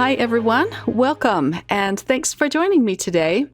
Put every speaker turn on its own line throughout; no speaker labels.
Hi everyone, welcome and thanks for joining me today.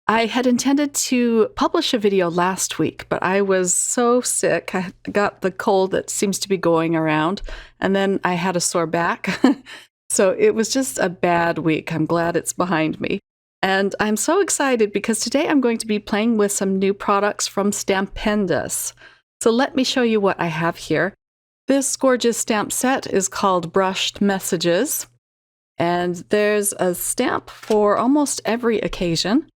I had intended to publish a video last week, but I was so sick. I got the cold that seems to be going around, and then I had a sore back. So it was just a bad week. I'm glad it's behind me. And I'm so excited because today I'm going to be playing with some new products from Stampendous. So let me show you what I have here. This gorgeous stamp set is called Brushed Messages. And there's a stamp for almost every occasion.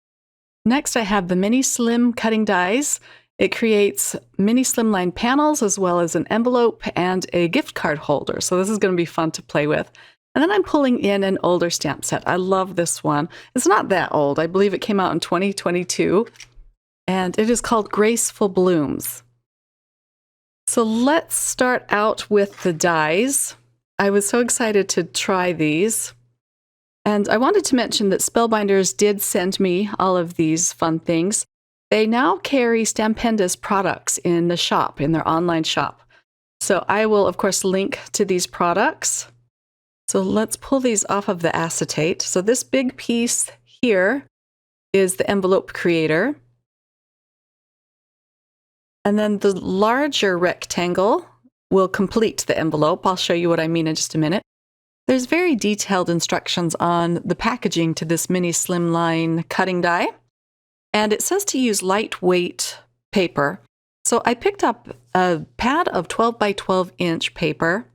Next, I have the mini slim cutting dies. It creates mini slimline panels as well as an envelope and a gift card holder. So this is going to be fun to play with. And then I'm pulling in an older stamp set. I love this one. It's not that old. I believe it came out in 2022. And it is called Graceful Blooms. So let's start out with the dies. I was so excited to try these. And I wanted to mention that Spellbinders did send me all of these fun things. They now carry Stampendous products in the shop, in their online shop. So I will, of course, link to these products. So let's pull these off of the acetate. So this big piece here is the envelope creator. And then the larger rectangle will complete the envelope. I'll show you what I mean in just a minute. There's very detailed instructions on the packaging to this mini slimline cutting die. And it says to use lightweight paper. So I picked up a pad of 12 by 12 inch paper.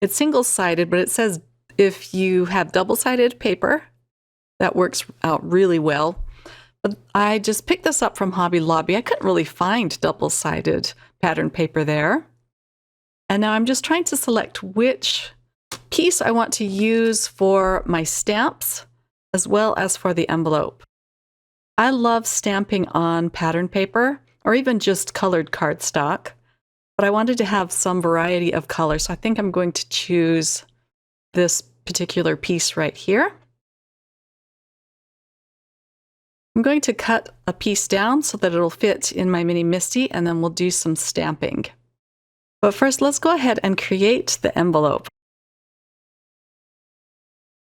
It's single-sided, but it says if you have double-sided paper, that works out really well. But I just picked this up from Hobby Lobby. I couldn't really find double-sided pattern paper there. And now I'm just trying to select which piece I want to use for my stamps as well as for the envelope. I love stamping on pattern paper or even just colored cardstock, but I wanted to have some variety of color, so I think I'm going to choose this particular piece right here. I'm going to cut a piece down so that it'll fit in my mini MISTI, and then we'll do some stamping. But first, let's go ahead and create the envelope.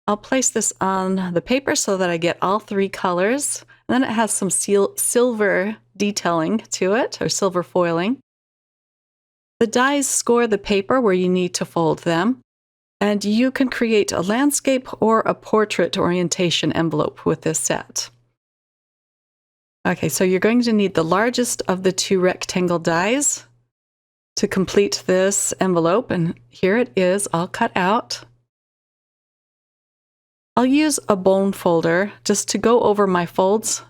I'll place this on the paper so that I get all three colors. And then it has some silver detailing to it, or silver foiling. The dies score the paper where you need to fold them. And you can create a landscape or a portrait orientation envelope with this set. Okay, so you're going to need the largest of the two rectangle dies to complete this envelope, and here it is all cut out. I'll use a bone folder just to go over my folds.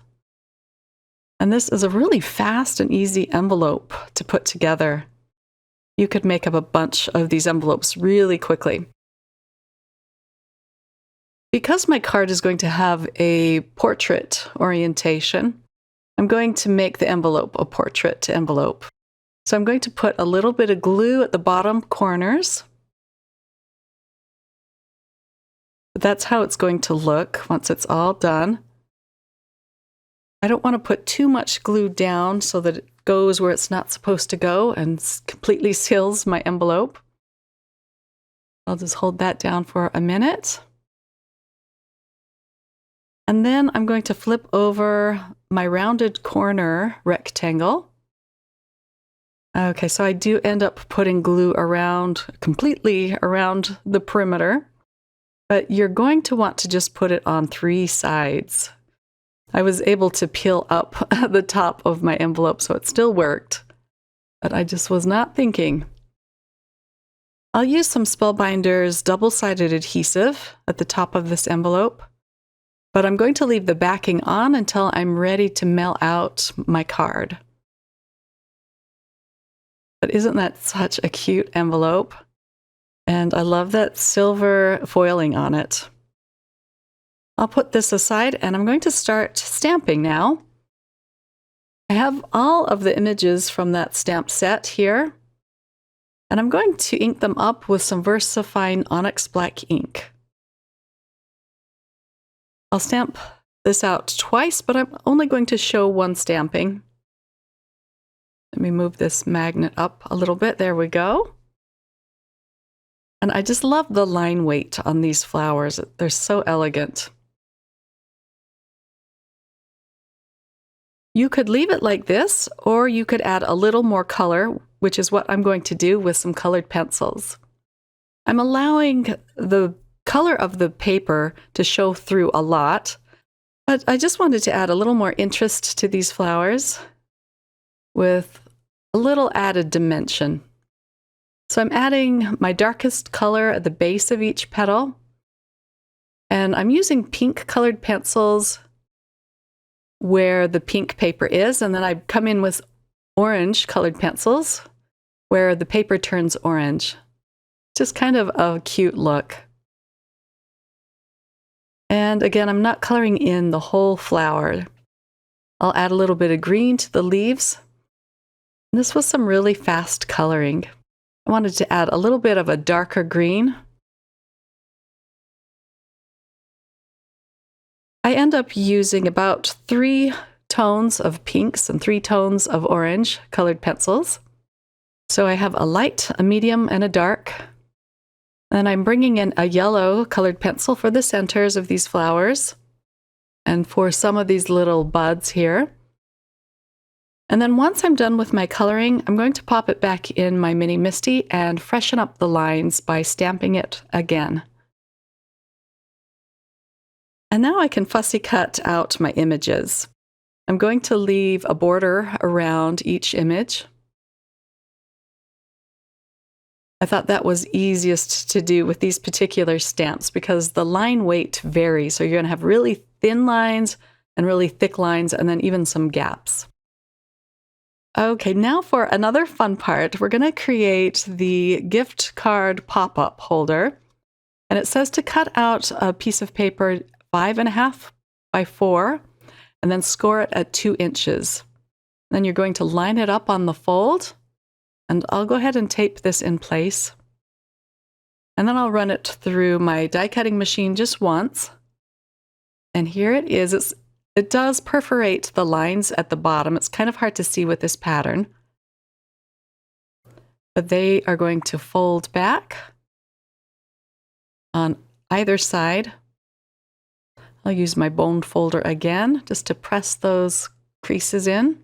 And this is a really fast and easy envelope to put together. You could make up a bunch of these envelopes really quickly. Because my card is going to have a portrait orientation, I'm going to make the envelope a portrait envelope. So I'm going to put a little bit of glue at the bottom corners. But that's how it's going to look once it's all done. I don't want to put too much glue down so that it goes where it's not supposed to go and completely seals my envelope. I'll just hold that down for a minute. And then I'm going to flip over my rounded corner rectangle. Okay, so I do end up putting glue around, completely around the perimeter, but you're going to want to just put it on three sides. I was able to peel up the top of my envelope, so it still worked, but I just was not thinking. I'll use some Spellbinders double-sided adhesive at the top of this envelope, but I'm going to leave the backing on until I'm ready to mail out my card. But isn't that such a cute envelope? And I love that silver foiling on it. I'll put this aside and I'm going to start stamping now. I have all of the images from that stamp set here. And I'm going to ink them up with some VersaFine Onyx Black ink. I'll stamp this out twice, but I'm only going to show one stamping. Let me move this magnet up a little bit. There we go. And I just love the line weight on these flowers. They're so elegant. You could leave it like this, or you could add a little more color, which is what I'm going to do with some colored pencils. I'm allowing the color of the paper to show through a lot, but I just wanted to add a little more interest to these flowers with a little added dimension. So I'm adding my darkest color at the base of each petal, and I'm using pink colored pencils where the pink paper is, and then I come in with orange colored pencils where the paper turns orange. Just kind of a cute look. And again, I'm not coloring in the whole flower. I'll add a little bit of green to the leaves. And this was some really fast coloring. I wanted to add a little bit of a darker green. I end up using about 3 tones of pinks and 3 tones of orange colored pencils. So I have a light, a medium, and a dark. And I'm bringing in a yellow colored pencil for the centers of these flowers and for some of these little buds here. And then once I'm done with my coloring, I'm going to pop it back in my Mini Misty and freshen up the lines by stamping it again. And now I can fussy cut out my images. I'm going to leave a border around each image. I thought that was easiest to do with these particular stamps because the line weight varies. So you're going to have really thin lines and really thick lines and then even some gaps. Okay, now for another fun part. We're going to create the gift card pop-up holder. And it says to cut out a piece of paper 5.5 by 4 and then score it at 2 inches. Then you're going to line it up on the fold. And I'll go ahead and tape this in place. And then I'll run it through my die cutting machine just once. And here it is. It does perforate the lines at the bottom. It's kind of hard to see with this pattern. But they are going to fold back on either side. I'll use my bone folder again just to press those creases in.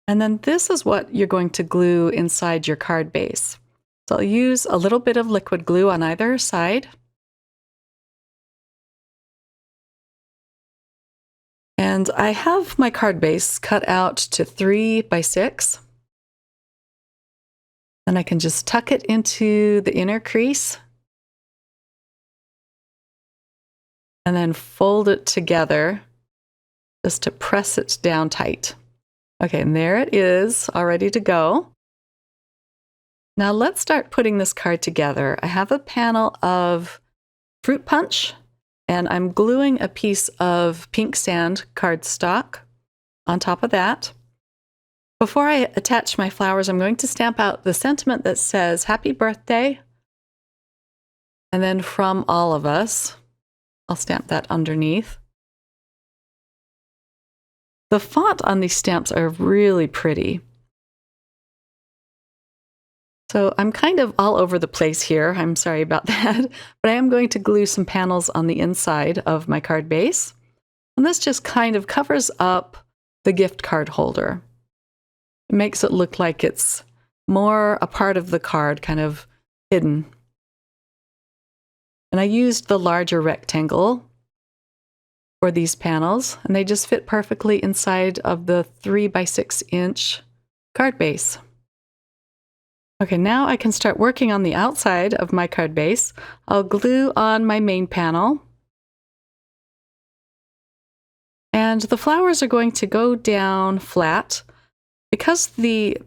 And then this is what you're going to glue inside your card base. So I'll use a little bit of liquid glue on either side. And I have my card base cut out to 3 by 6. And I can just tuck it into the inner crease. And then fold it together just to press it down tight. Okay, and there it is, all ready to go. Now let's start putting this card together. I have a panel of fruit punch, and I'm gluing a piece of pink sand cardstock on top of that. Before I attach my flowers, I'm going to stamp out the sentiment that says, "Happy birthday," and then "From all of us." I'll stamp that underneath. The font on these stamps are really pretty. So I'm kind of all over the place here. I'm sorry about that. But I am going to glue some panels on the inside of my card base. And this just kind of covers up the gift card holder. It makes it look like it's more a part of the card, kind of hidden. And I used the larger rectangle for these panels, and they just fit perfectly inside of the 3 by 6 inch card base. Okay, now I can start working on the outside of my card base. I'll glue on my main panel. And the flowers are going to go down flat. Because the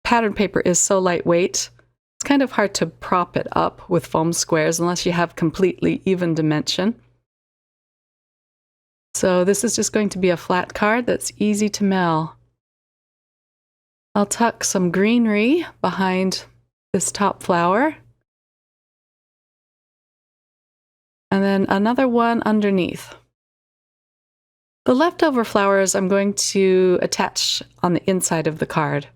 pattern paper is so lightweight, it's kind of hard to prop it up with foam squares unless you have completely even dimension. So this is just going to be a flat card that's easy to mail. I'll tuck some greenery behind this top flower. And then another one underneath. The leftover flowers I'm going to attach on the inside of the card.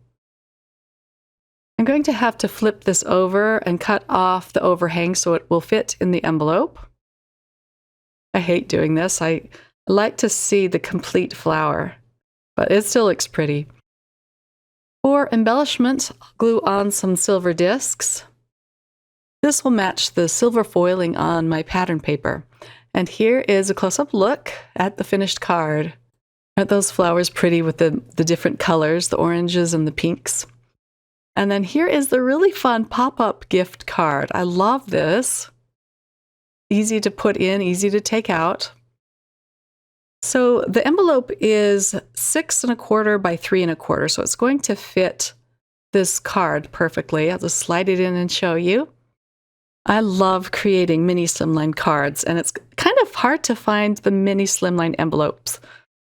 I'm going to have to flip this over and cut off the overhang so it will fit in the envelope. I hate doing this. I like to see the complete flower, but it still looks pretty. For embellishment, I'll glue on some silver discs. This will match the silver foiling on my pattern paper. And here is a close-up look at the finished card. Aren't those flowers pretty with the different colors, the oranges and the pinks? And then here is the really fun pop-up gift card. I love this. Easy to put in, easy to take out. So the envelope is 6 1/4 by 3 1/4, so it's going to fit this card perfectly. I'll just slide it in and show you. I love creating mini Slimline cards, and it's kind of hard to find the mini Slimline envelopes.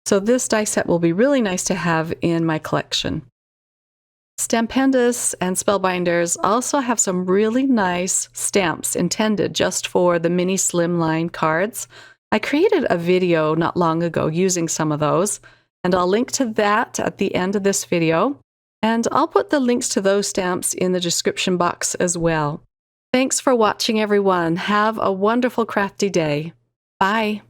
So this die set will be really nice to have in my collection. Stampendous and Spellbinders also have some really nice stamps intended just for the mini Slimline cards. I created a video not long ago using some of those, and I'll link to that at the end of this video. And I'll put the links to those stamps in the description box as well. Thanks for watching, everyone. Have a wonderful crafty day. Bye.